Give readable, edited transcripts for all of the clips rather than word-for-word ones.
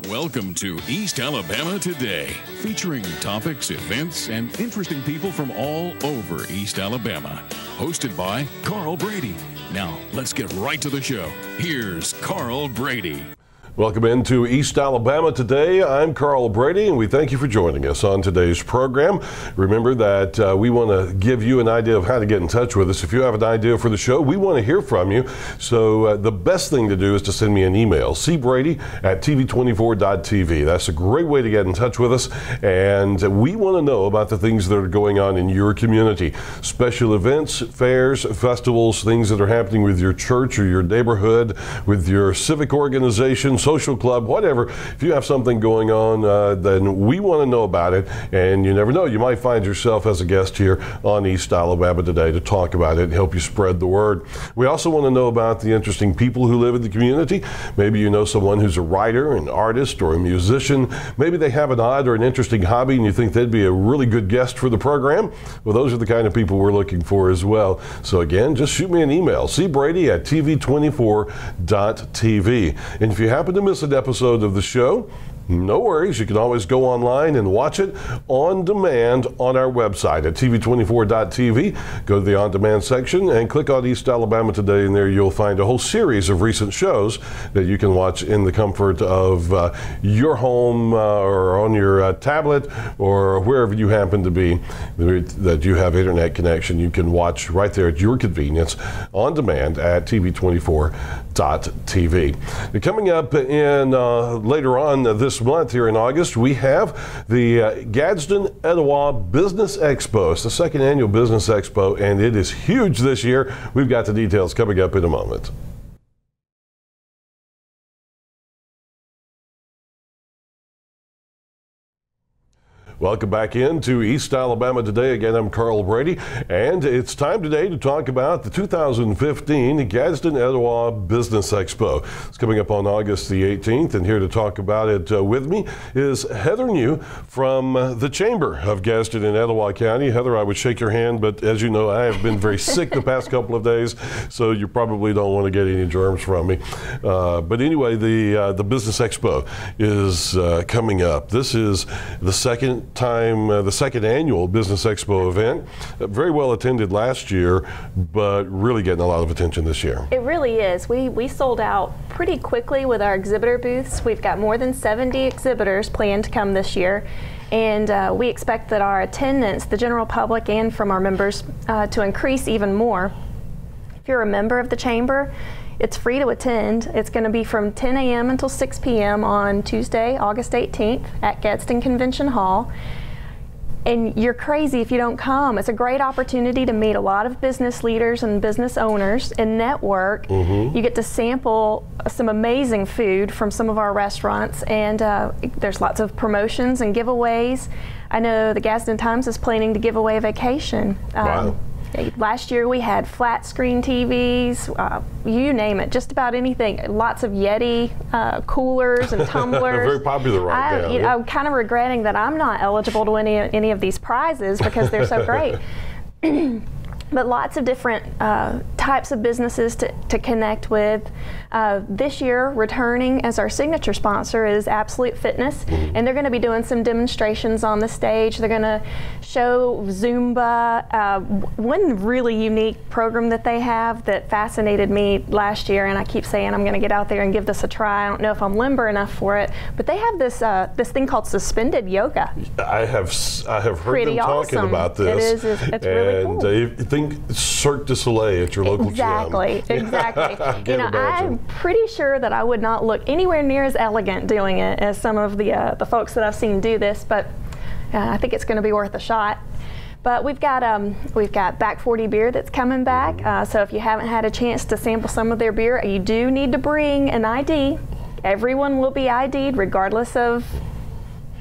Welcome to East Alabama Today, featuring topics, events, and interesting people from all over East Alabama. Hosted by Carl Brady. Now, let's get right to the show. Here's Carl Brady. Welcome into East Alabama Today. I'm Carl Brady, and we thank you for joining us on today's program. Remember that we want to give you an idea of how to get in touch with us. If you have an idea for the show, we want to hear from you. So the best thing to do is to send me an email, cbrady@tv24.tv. That's a great way to get in touch with us, and we want to know about the things that are going on in your community. Special events, fairs, festivals, things that are happening with your church or your neighborhood, with your civic organization, social club, whatever. If you have something going on, then we want to know about it. And you never know, you might find yourself as a guest here on East Alabama Today to talk about it and help you spread the word. We also want to know about the interesting people who live in the community. Maybe you know someone who's a writer, an artist, or a musician. Maybe they have an odd or an interesting hobby and you think they'd be a really good guest for the program. Well, those are the kind of people we're looking for as well. So again, just shoot me an email, cbrady@tv24.tv. And if you happen to miss an episode of the show, no worries. You can always go online and watch it on demand on our website at tv24.tv. Go to the on-demand section and click on East Alabama Today, and there you'll find a whole series of recent shows that you can watch in the comfort of your home or on your tablet or wherever you happen to be that you have internet connection. You can watch right there at your convenience on demand at tv24.tv. Coming up in later on this month here in August, we have the Gadsden Etowah Business Expo. It's the second annual Business Expo, and it is huge this year. We've got the details coming up in a moment. Welcome back into East Alabama Today. Again, I'm Carl Brady, and it's time today to talk about the 2015 Gadsden Etowah Business Expo. It's coming up on August the 18th, and here to talk about it with me is Heather New from the Chamber of Gadsden in Etowah County. Heather, I would shake your hand, but as you know, I have been very sick the past couple of days, so you probably don't want to get any germs from me. But anyway, the Business Expo is coming up. This is the second annual Business Expo event. Very well attended last year, but really getting a lot of attention this year. It really is. We sold out pretty quickly with our exhibitor booths. We've got more than 70 exhibitors planned to come this year, and we expect that our attendance, the general public and from our members, to increase even more. If you're a member of the Chamber, it's free to attend. It's going to be from 10 a.m. until 6 p.m. on Tuesday, August 18th at Gadsden Convention Hall. And you're crazy if you don't come. It's a great opportunity to meet a lot of business leaders and business owners and network. Mm-hmm. You get to sample some amazing food from some of our restaurants, and there's lots of promotions and giveaways. I know the Gadsden Times is planning to give away a vacation. Wow. Last year we had flat screen TVs, you name it, just about anything. Lots of Yeti coolers and tumblers. Very popular right now. I'm kind of regretting that I'm not eligible to win any of these prizes because they're so great. But lots of different types of businesses to connect with. This year, returning as our signature sponsor is Absolute Fitness, and they're going to be doing some demonstrations on the stage. They're going to show Zumba. One really unique program that they have that fascinated me last year, and I keep saying I'm going to get out there and give this a try. I don't know if I'm limber enough for it, but they have this this thing called suspended yoga. I have heard them talking about this. It is. It's really cool. And think Cirque du Soleil at your local gym. Exactly. You know, I'm pretty sure that I would not look anywhere near as elegant doing it as some of the folks that I've seen do this, but I think it's going to be worth a shot. But we've got Back 40 beer that's coming back. So if you haven't had a chance to sample some of their beer, you do need to bring an ID. Everyone will be ID'd regardless of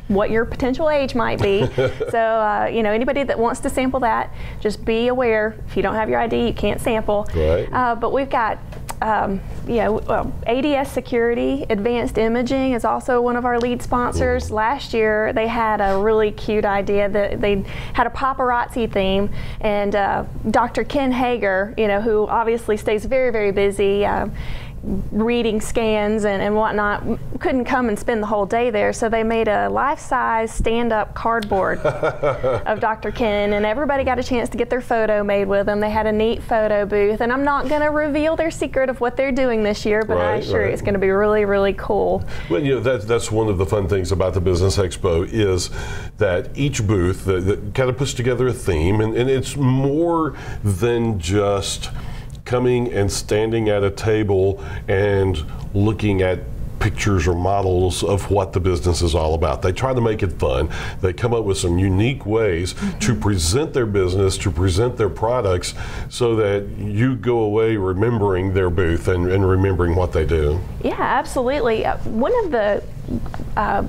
what your potential age might be. So, you know, anybody that wants to sample that, just be aware, if you don't have your ID, you can't sample. Right. But we've got, ADS Security, Advanced Imaging is also one of our lead sponsors. Last year, they had a really cute idea that they had a paparazzi theme, and Dr. Ken Hager, you know, who obviously stays very, very busy, reading scans and whatnot couldn't come and spend the whole day there, so they made a life-size stand-up cardboard of Dr. Ken, and everybody got a chance to get their photo made with him. They had a neat photo booth, and I'm not going to reveal their secret of what they're doing this year, but I assure you it's going to be really, really cool. Well, you know, that's one of the fun things about the Business Expo is that each booth that kind of puts together a theme, and it's more than just coming and standing at a table and looking at pictures or models of what the business is all about. They try to make it fun. They come up with some unique ways to present their business, to present their products, so that you go away remembering their booth and remembering what they do. Yeah, absolutely. One of the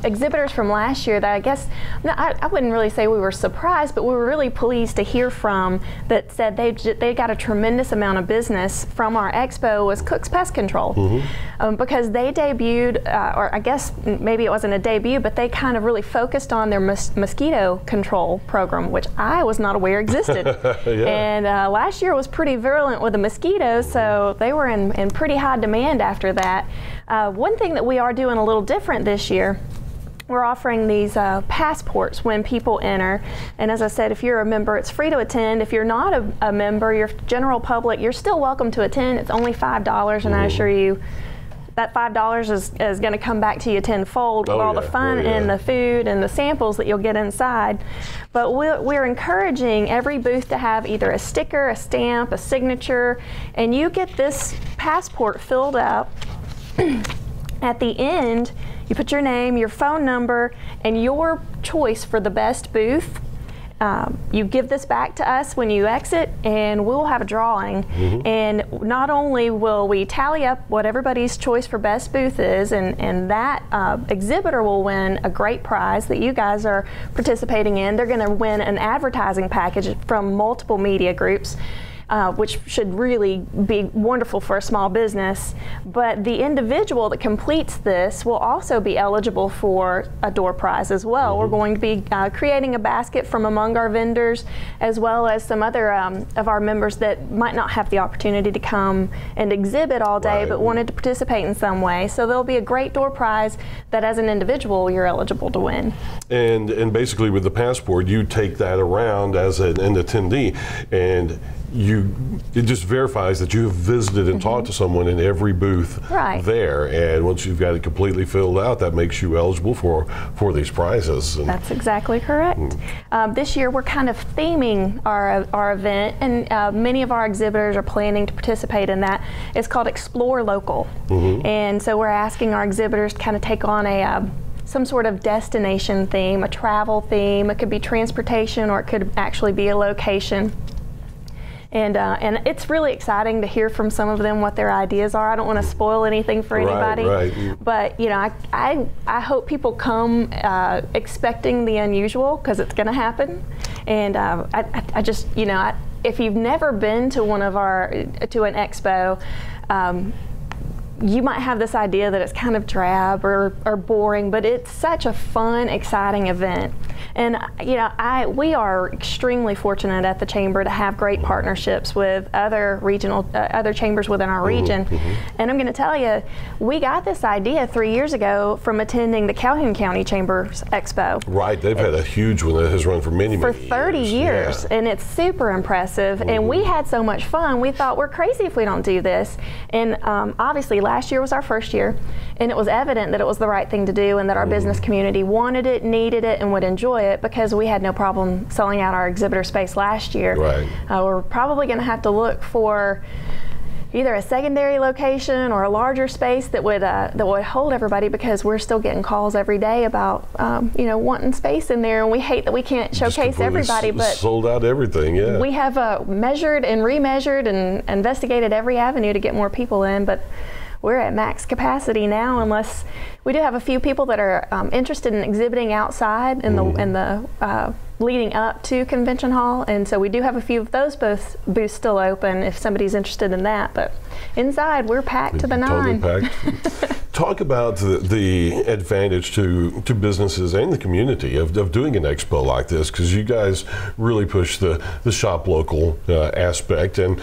exhibitors from last year that I guess, I wouldn't really say we were surprised, but we were really pleased to hear from, that said they got a tremendous amount of business from our expo, was Cook's Pest Control. Because they debuted, or I guess maybe it wasn't a debut, but they kind of really focused on their mosquito control program, which I was not aware existed. And last year was pretty virulent with the mosquitoes, so they were in pretty high demand after that. One thing that we are doing a little different this year, we're offering these passports when people enter, and as I said, if you're a member, it's free to attend. If you're not a member, you're general public, you're still welcome to attend. It's only $5, and I assure you that $5 is going to come back to you tenfold with all the fun and the food and the samples that you'll get inside. But we're encouraging every booth to have either a sticker, a stamp, a signature, and you get this passport filled up. At the end, you put your name, your phone number, and your choice for the best booth. You give this back to us when you exit, and we'll have a drawing. And not only will we tally up what everybody's choice for best booth is, and that exhibitor will win a great prize that you guys are participating in. They're going to win an advertising package from multiple media groups, which should really be wonderful for a small business. But the individual that completes this will also be eligible for a door prize as well. We're going to be creating a basket from among our vendors, as well as some other of our members that might not have the opportunity to come and exhibit all day, but wanted to participate in some way. So there'll be a great door prize that as an individual you're eligible to win. And basically with the passport, you take that around as an attendee, and it just verifies that you have visited and talked to someone in every booth there, and once you've got it completely filled out, that makes you eligible for these prizes. That's exactly correct. This year we're kind of theming our event, and many of our exhibitors are planning to participate in that. It's called Explore Local, and so we're asking our exhibitors to kind of take on some sort of destination theme, a travel theme. It could be transportation, or it could actually be a location. And it's really exciting to hear from some of them what their ideas are. I don't want to spoil anything for anybody, but you know, I hope people come expecting the unusual, because it's going to happen. And I just, you know, if you've never been to an expo, you might have this idea that it's kind of drab or boring, but it's such a fun, exciting event. And you know, we are extremely fortunate at the Chamber to have great partnerships with other other chambers within our region. And I'm going to tell you, we got this idea 3 years ago from attending the Calhoun County Chamber's Expo. Right, they've had a huge one that has run for many years. For 30 years, and it's super impressive. And we had so much fun, we thought, we're crazy if we don't do this. And obviously last year was our first year, and it was evident that it was the right thing to do, and that our business community wanted it, needed it, and would enjoy it, because we had no problem selling out our exhibitor space last year. We're probably going to have to look for either a secondary location or a larger space that would hold everybody, because we're still getting calls every day about you know, wanting space in there, and we hate that we can't showcase everybody, but sold out everything. We have measured and remeasured and investigated every avenue to get more people in, but we're at max capacity now, unless we do have a few people that are interested in exhibiting outside in the leading up to Convention Hall, and so we do have a few of those booths still open if somebody's interested in that. But inside, we're packed to the nine. Totally packed. Talk about the advantage to businesses and the community of doing an expo like this, because you guys really push the shop local aspect, and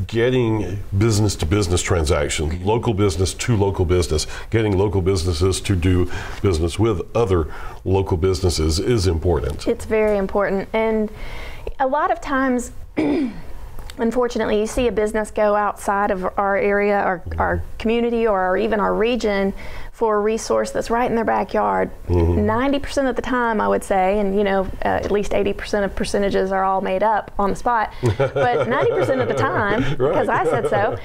getting business to business transactions, local business to local business, getting local businesses to do business with other local businesses is important. It's very important. And a lot of times, unfortunately, you see a business go outside of our area, our community, or even our region for a resource that's right in their backyard. 90% of the time, I would say, and at least 80% of percentages are all made up on the spot, but 90% of the time, because I said so,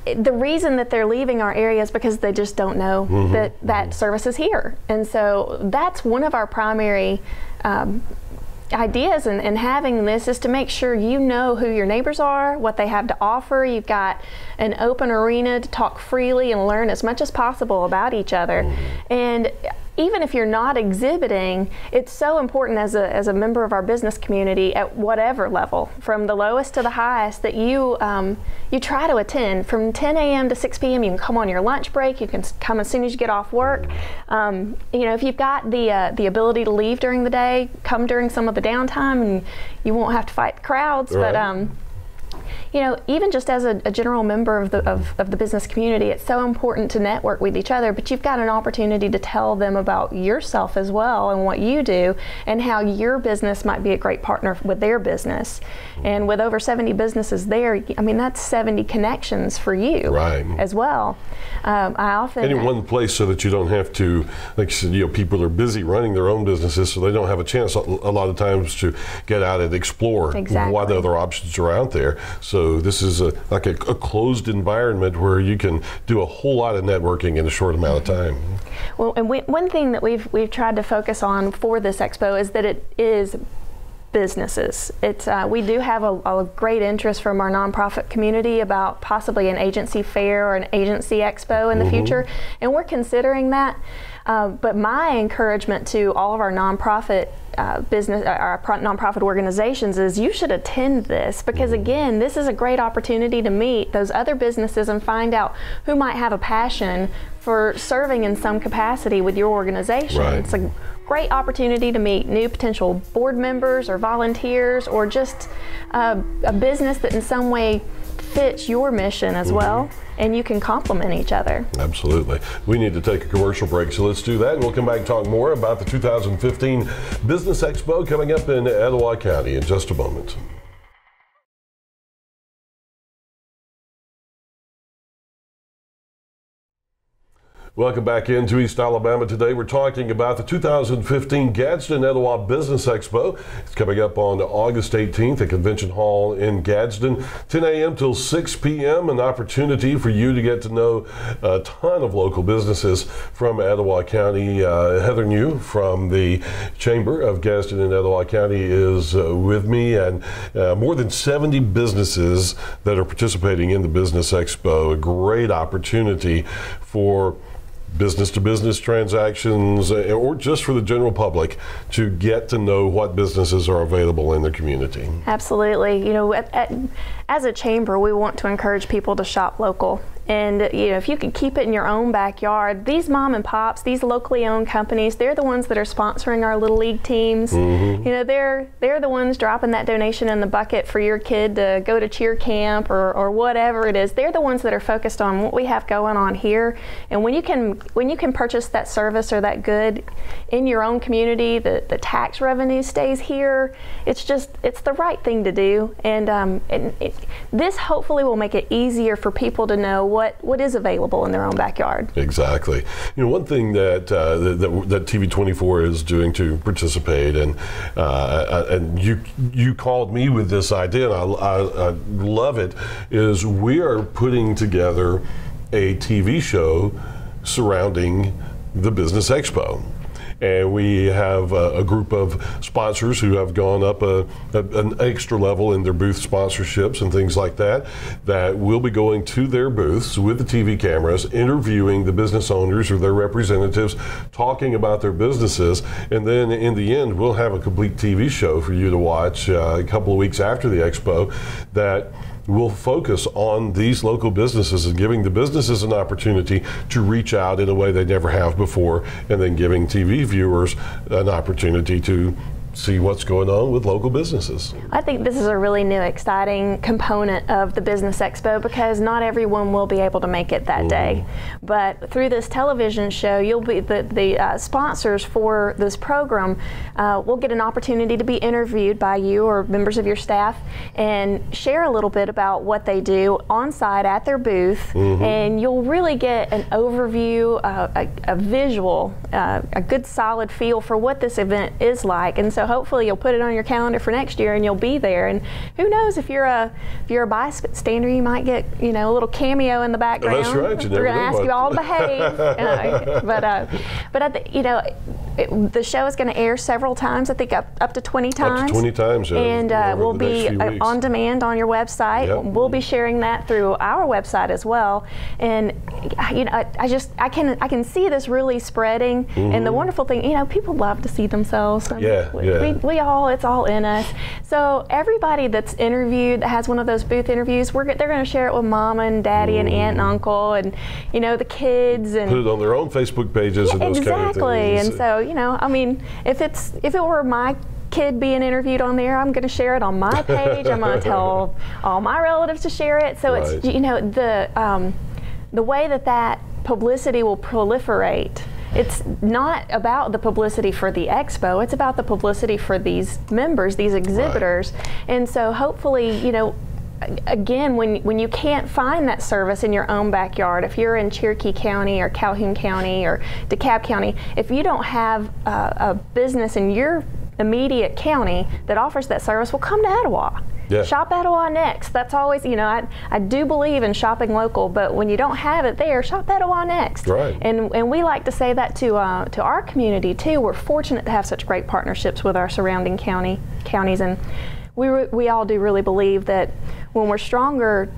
the reason that they're leaving our area is because they just don't know that service is here. And so that's one of our primary ideas in having this, is to make sure you know who your neighbors are, what they have to offer. You've got an open arena to talk freely and learn as much as possible about each other. And even if you're not exhibiting, it's so important as a member of our business community at whatever level, from the lowest to the highest, that you try to attend. From 10 a.m. to 6 p.m. you can come on your lunch break. You can come as soon as you get off work. If you've got the ability to leave during the day, come during some of the downtime, and you won't have to fight the crowds. Right. But even just as a general member of the business community, it's so important to network with each other, but you've got an opportunity to tell them about yourself as well and what you do and how your business might be a great partner with their business. And with over 70 businesses there, that's 70 connections for you as well. I often... And in one place, so that you don't have to, like you said, people are busy running their own businesses, so they don't have a chance a lot of times to get out and explore what other options are out there. So this is like a closed environment where you can do a whole lot of networking in a short amount of time. Well, and one thing that we've tried to focus on for this expo is that it is businesses. We do have a great interest from our nonprofit community about possibly an agency fair or an agency expo in the future, and we're considering that. But my encouragement to all of our nonprofit nonprofit organizations is you should attend this, because again, this is a great opportunity to meet those other businesses and find out who might have a passion for serving in some capacity with your organization. It's a great opportunity to meet new potential board members or volunteers, or just a business that in some way fits your mission as well, and you can complement each other. Absolutely. We need to take a commercial break, so let's do that, and we'll come back and talk more about the 2015 Business Expo coming up in Etowah County in just a moment. Welcome back into East Alabama Today. We're talking about the 2015 Gadsden Etowah Business Expo. It's coming up on August 18th at Convention Hall in Gadsden, 10 a.m. till 6 p.m. An opportunity for you to get to know a ton of local businesses from Etowah County. Heather New from the Chamber of Gadsden and Etowah County is with me, and more than 70 businesses that are participating in the Business Expo. A great opportunity for business-to-business transactions, or just for the general public to get to know what businesses are available in their community. Absolutely. As a chamber, we want to encourage people to shop local. And if you could keep it in your own backyard, these mom and pops, these locally owned companies, they're the ones that are sponsoring our Little League teams. They're the ones dropping that donation in the bucket for your kid to go to cheer camp or whatever it is. They're the ones that are focused on what we have going on here. And when you can purchase that service or that good in your own community, the tax revenue stays here. It's the right thing to do. And this hopefully will make it easier for people to know what is available in their own backyard. Exactly. One thing that TV24 is doing to participate, and you called me with this idea, and I love it, is we are putting together a TV show surrounding the Business Expo. And we have a group of sponsors who have gone up an extra level in their booth sponsorships and things like that will be going to their booths with the TV cameras, interviewing the business owners or their representatives, talking about their businesses, and then in the end we'll have a complete TV show for you to watch a couple of weeks after the expo that will focus on these local businesses and giving the businesses an opportunity to reach out in a way they never have before, and then giving TV viewers an opportunity to see what's going on with local businesses. I think this is a really new, exciting component of the Business Expo because not everyone will be able to make it that day. But through this television show, you'll be the sponsors for this program will get an opportunity to be interviewed by you or members of your staff and share a little bit about what they do on site at their booth, and you'll really get an overview, a visual, a good solid feel for what this event is like. And so hopefully you'll put it on your calendar for next year and you'll be there. And who knows, if you're a bystander, you might get a little cameo in the background. That's right. We're going to ask you all to behave. The show is going to air several times. I think up to 20 times. Up to 20 times. Yeah, and will be on demand on your website. Yep. We'll be sharing that through our website as well. And I can see this really spreading. And the wonderful thing, people love to see themselves. We all, it's all in us. So everybody that's interviewed, that has one of those booth interviews, they're going to share it with mom and daddy and aunt and uncle and the kids, and put it on their own Facebook pages and those kind of things. Exactly. And so if it were my kid being interviewed on there, I'm going to share it on my page. I'm going to tell all my relatives to share it. So it's the way that publicity will proliferate. It's not about the publicity for the expo, it's about the publicity for these members, these exhibitors. Right. And so hopefully, again, when you can't find that service in your own backyard, if you're in Cherokee County or Calhoun County or DeKalb County, if you don't have a business in your immediate county that offers that service, well, come to Etowah. Yeah. Shop Etowah next. That's always, I do believe in shopping local, but when you don't have it there, shop Etowah next. Right. And we like to say that to our community too. We're fortunate to have such great partnerships with our surrounding counties, and we all do really believe that when we're stronger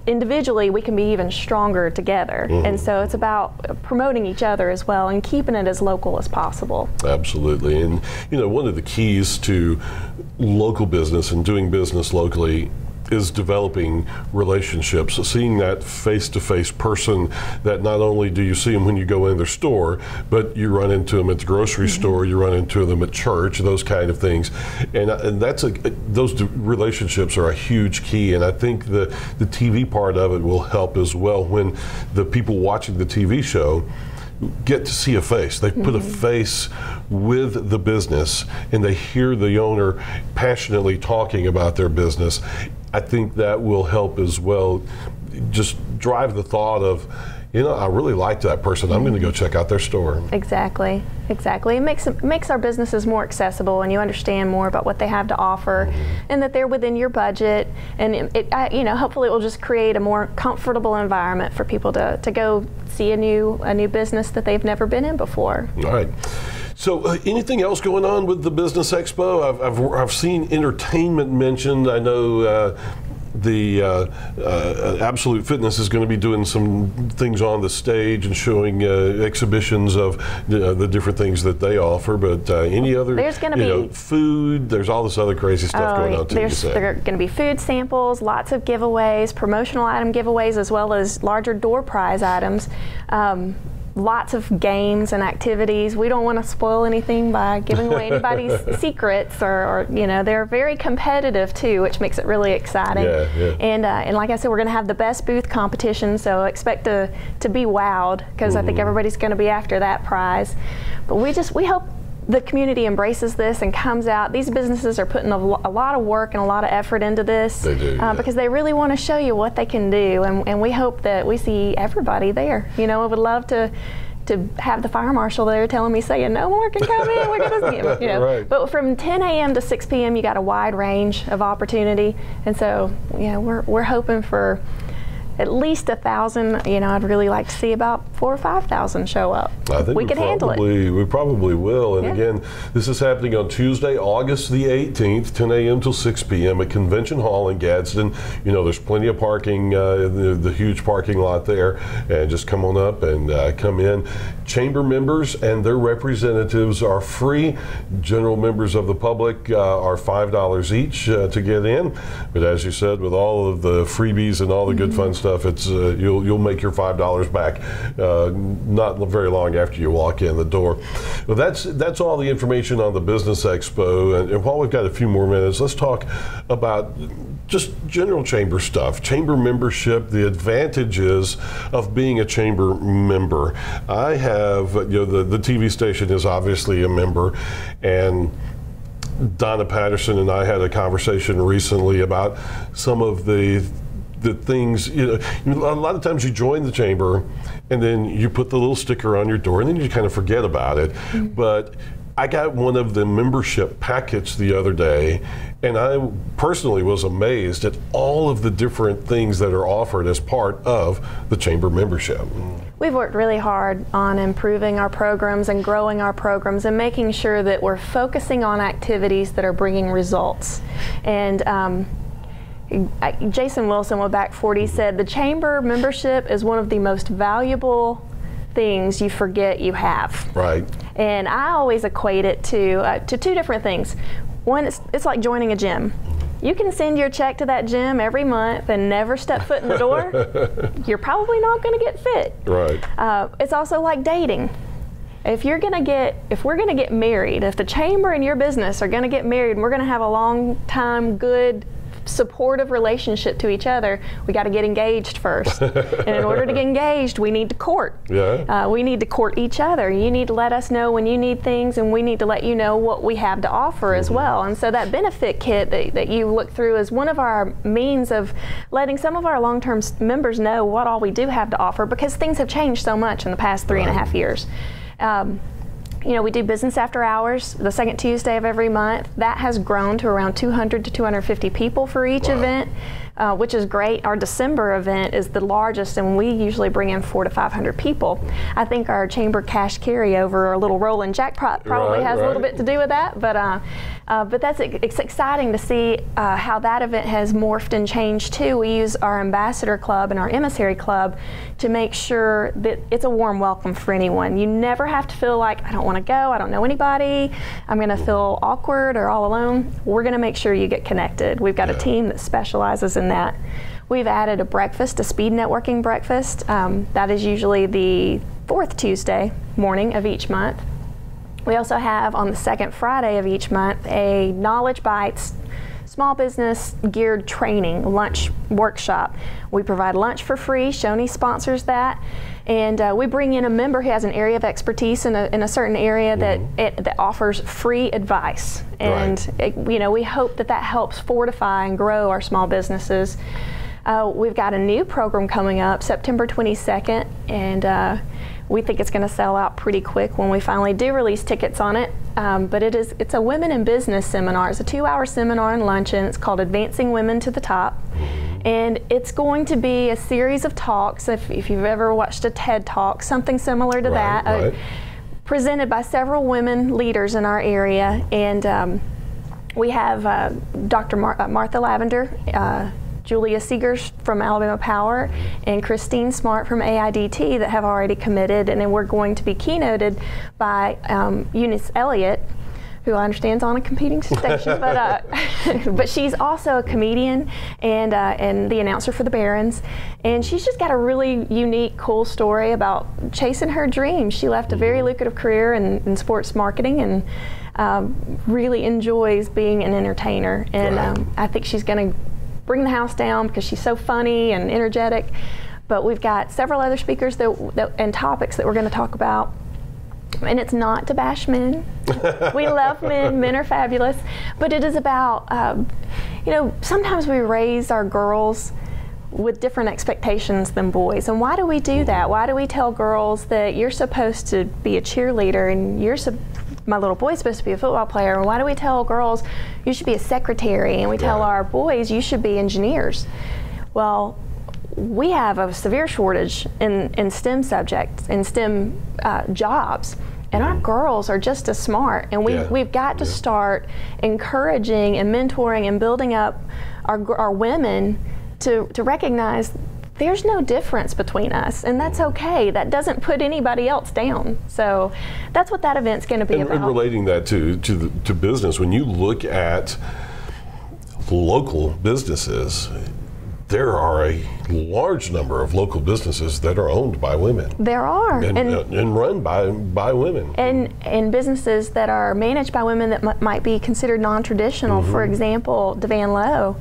individually, we can be even stronger together. And so it's about promoting each other as well and keeping it as local as possible. Absolutely. And one of the keys to local business and doing business locally is developing relationships, seeing that face-to-face person that not only do you see them when you go in their store, but you run into them at the grocery store, you run into them at church, those kind of things. And those relationships are a huge key, and I think the TV part of it will help as well when the people watching the TV show get to see a face. They put a face with the business and they hear the owner passionately talking about their business. I think that will help as well, just drive the thought of, I really like that person. I'm going to go check out their store. Exactly. It makes our businesses more accessible, and you understand more about what they have to offer, and that they're within your budget. And hopefully, it will just create a more comfortable environment for people to go see a new business that they've never been in before. All right. So, anything else going on with the Business Expo? I've seen entertainment mentioned. I know the Absolute Fitness is going to be doing some things on the stage and showing exhibitions of the different things that they offer. But any other? There's going to be food. There's all this other crazy stuff going on too. There are going to be food samples, lots of giveaways, promotional item giveaways, as well as larger door prize items. Lots of games and activities. We don't want to spoil anything by giving away anybody's secrets, or they're very competitive too, which makes it really exciting. And like I said, we're going to have the best booth competition, so expect to be wowed, because I think everybody's going to be after that prize. But we hope the community embraces this and comes out. These businesses are putting a lot of work and a lot of effort into this. They do, because they really want to show you what they can do, and we hope that we see everybody there. I would love to have the fire marshal there telling me, saying, no more can come in, we're going to Right. But from 10 a.m. to 6 p.m. you got a wide range of opportunity, and so we're hoping for at least 1,000. I'd really like to see about 4,000 or 5,000 show up. I think we can handle it. We probably will. And again, this is happening on Tuesday, August the 18th, 10 a.m. till 6 p.m. at Convention Hall in Gadsden. There's plenty of parking, the huge parking lot there, and just come on up and come in. Chamber members and their representatives are free. General members of the public are $5 each to get in. But as you said, with all of the freebies and all the good fun stuff, it's you'll make your $5 back not very long after you walk in the door. Well, that's all the information on the Business Expo. And while we've got a few more minutes, let's talk about just general chamber stuff, chamber membership, the advantages of being a chamber member. I have, the TV station is obviously a member, and Donna Patterson and I had a conversation recently about some of the things, a lot of times you join the chamber and then you put the little sticker on your door and then you kind of forget about it. Mm-hmm. But I got one of the membership packets the other day, and I personally was amazed at all of the different things that are offered as part of the chamber membership. We've worked really hard on improving our programs and growing our programs and making sure that we're focusing on activities that are bringing results. And Jason Wilson, with Back 40, said the chamber membership is one of the most valuable things you forget you have. Right. And I always equate it to two different things. One, it's like joining a gym. You can send your check to that gym every month and never step foot in the door. You're probably not going to get fit. Right. It's also like dating. If we're going to get married, if the chamber and your business are going to get married and we're going to have a long time, good, supportive relationship to each other, we got to get engaged first. And in order to get engaged, we need to court. Yeah. We need to court each other. You need to let us know when you need things, and we need to let you know what we have to offer as well. And so that benefit kit that you look through is one of our means of letting some of our long-term members know what all we do have to offer, because things have changed so much in the past 3.5 years. We do business after hours the second Tuesday of every month. That has grown to around 200 to 250 people for each event, which is great. Our December event is the largest, and we usually bring in 400 to 500 people. I think our chamber cash carryover, or a little rolling jackpot, probably has a little bit to do with that. But it's exciting to see how that event has morphed and changed too. We use our ambassador club and our emissary club to make sure that it's a warm welcome for anyone. You never have to feel like, I don't want to go, I don't know anybody, I'm going to feel awkward or all alone. We're going to make sure you get connected. We've got a team that specializes in that. We've added a breakfast, a speed networking breakfast. That is usually the fourth Tuesday morning of each month. We also have on the second Friday of each month a Knowledge Bites small business geared training lunch workshop. We provide lunch for free. Shoney sponsors that, and we bring in a member who has an area of expertise in a certain area that offers free advice. And we hope that helps fortify and grow our small businesses. We've got a new program coming up September 22nd, and we think it's going to sell out pretty quick when we finally do release tickets on it. But it's a women in business seminar. It's a 2-hour seminar and luncheon. It's called Advancing Women to the Top. And it's going to be a series of talks, if you've ever watched a TED Talk, something similar to that, presented by several women leaders in our area. And we have Dr. Martha Lavender, Julia Seegers from Alabama Power, and Christine Smart from AIDT that have already committed, and then we're going to be keynoted by Eunice Elliott, who I understand is on a competing station, but she's also a comedian and the announcer for the Barons, and she's just got a really unique, cool story about chasing her dreams. She left a very lucrative career in sports marketing and really enjoys being an entertainer, and I think she's going to bring the house down because she's so funny and energetic. But we've got several other speakers and topics that we're going to talk about. And it's not to bash men. We love men. Men are fabulous. But it is about, sometimes we raise our girls with different expectations than boys. And why do we do that? Why do we tell girls that you're supposed to be a cheerleader and my little boy's supposed to be a football player? And why do we tell girls you should be a secretary, and we tell our boys you should be engineers? Well, we have a severe shortage in STEM subjects, in STEM jobs, and our girls are just as smart, and we've got to start encouraging and mentoring and building up our women to recognize there's no difference between us, and that's okay. That doesn't put anybody else down. So that's what that event's going to be about. And relating that to business, when you look at local businesses, there are a large number of local businesses that are owned by women. There are. And run by women. And businesses that are managed by women that might be considered non-traditional. For example, Devan Lowe.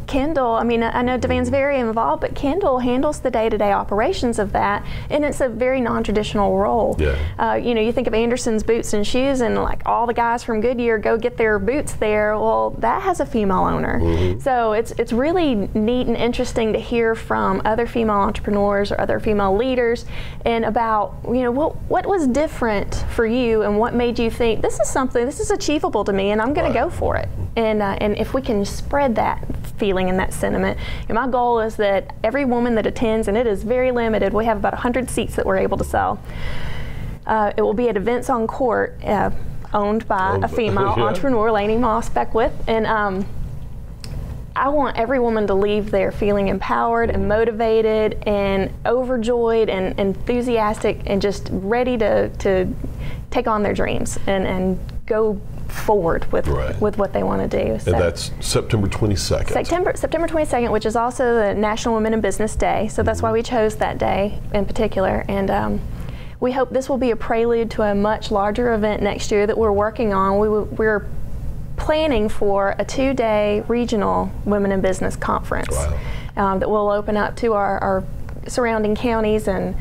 Kendall, I mean, I know Devan's very involved, but Kendall handles the day-to-day operations of that, and it's a very non-traditional role. Yeah. You know, you think of Anderson's Boots and Shoes, and like all the guys from Goodyear go get their boots there. Well, that has a female owner. So it's really neat and interesting to hear from other female entrepreneurs or other female leaders, and about, you know, what was different for you, and what made you think this is achievable to me, and I'm going to go for it. And if we can spread that feeling and that sentiment, and my goal is that every woman that attends, and it is very limited, we have about 100 seats that we're able to sell. It will be at Events on Court, owned by a female entrepreneur, Lainey Moss Beckwith, and I want every woman to leave there feeling empowered and motivated and overjoyed and enthusiastic and just ready to take on their dreams and go forward with what they want to do. So, and that's September 22nd. September 22nd, which is also the National Women in Business Day. So that's why we chose that day in particular. And we hope this will be a prelude to a much larger event next year that we're working on. We're planning for a 2-day regional Women in Business conference that will open up to our surrounding counties, and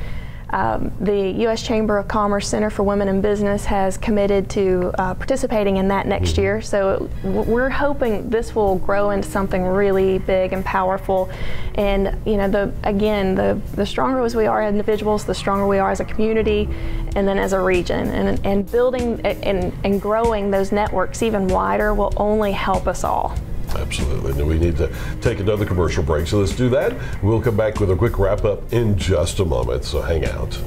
the U.S. Chamber of Commerce Center for Women in Business has committed to participating in that next year. So we're hoping this will grow into something really big and powerful. And you know, the stronger as we are as individuals, the stronger we are as a community, and then as a region. And building and growing those networks even wider will only help us all. Absolutely. And we need to take another commercial break. So let's do that. We'll come back with a quick wrap up in just a moment. So hang out.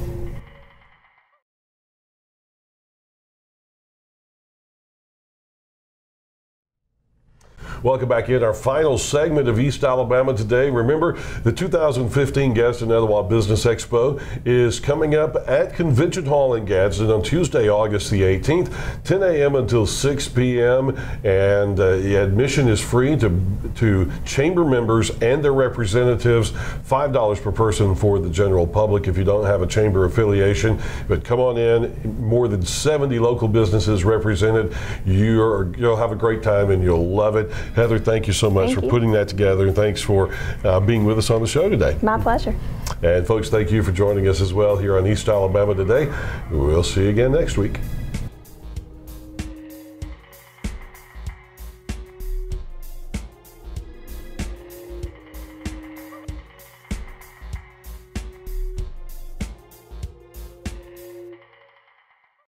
Welcome back in our final segment of East Alabama Today. Remember, the 2015 Gadsden Etowah Business Expo is coming up at Convention Hall in Gadsden on Tuesday, August the 18th, 10 a.m. until 6 p.m. And the admission is free to chamber members and their representatives, $5 per person for the general public if you don't have a chamber affiliation. But come on in, more than 70 local businesses represented. You'll have a great time and you'll love it. Heather, thank you so much for putting that together, and thanks for being with us on the show today. My pleasure. And folks, thank you for joining us as well here on East Alabama Today. We'll see you again next week.